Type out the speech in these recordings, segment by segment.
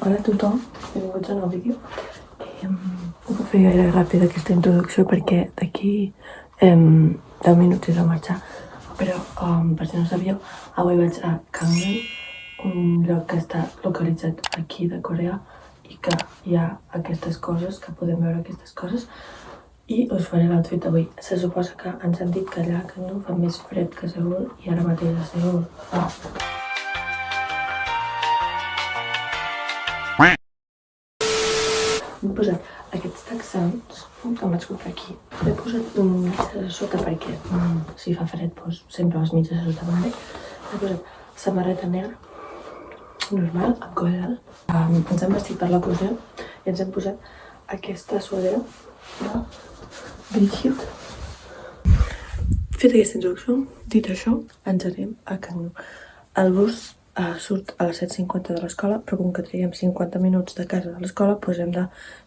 Hola a tothom, benvinguts a un nou vídeo. Ho puc fer gaire ràpid aquesta introducció perquè d'aquí 10 minuts he de marxar. Però, per si no sabíeu, avui vaig a Gangneung, un lloc que està localitzat aquí de Corea i que hi ha aquestes coses, que podem veure aquestes coses, i us faré l'outfit avui. Se suposa que ens han dit que allà a Gangneung fa més fred que a Seül i ara mateix a Seül M'he posat aquests texans que em vaig comprar aquí. M'he posat mitges a sota perquè si fa fred doncs sempre les mitges a sota m'agrada. M'he posat samarreta negra normal, amb coll alt. Ens hem vestit per l'ocasió i ens hem posat aquesta suadera de Brigitte. Fet aquesta introducció, dit això, ens anem a Gangneung. El bus surt a les 7:50 de l'escola, però com que traiem 50 minuts de casa de l'escola, doncs hem de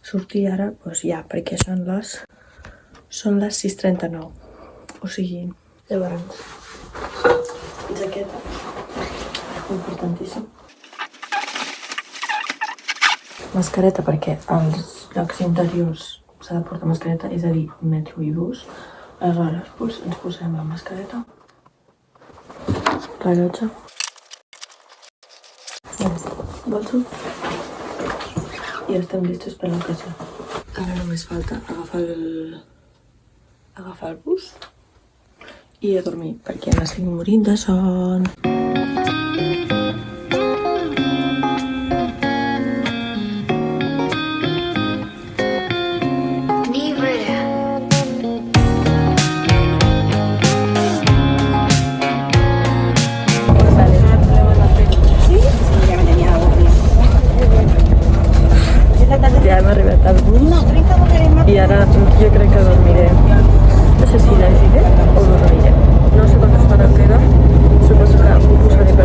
sortir ara, doncs ja, perquè són les 6:39. O sigui, llavors, jaqueta, importantíssim. Mascareta, perquè als llocs interiors s'ha de portar mascareta, és a dir, metro i bus. Aleshores, doncs ens posem la mascareta, rellotge, bolso i estem listos per l'ocasió. Ara només falta agafar el bus i a dormir perquè m'estic morint de son. Ja hem arribat al bus i ara jo crec que dormiré. No sé si llegiré o dormiré. No sé quanta estona queda. Suposo que ho posaré per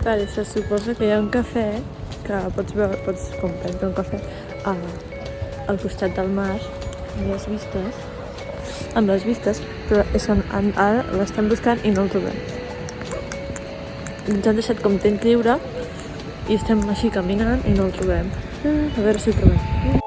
Vale, se suposa que hi ha un cafè que pots prendre un cafè al costat del mar amb les vistes, però ara l'estem buscant i no el trobem. Ens han deixat com temps lliure i estem així caminant i no el trobem. A veure si el trobem.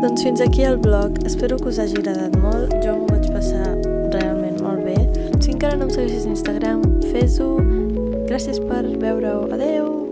Doncs fins aquí el vlog, espero que us hagi agradat molt, jo m'ho vaig passar realment molt bé. Si encara no em segueixes a Instagram, fes-ho. Gràcies per veure-ho, adeu!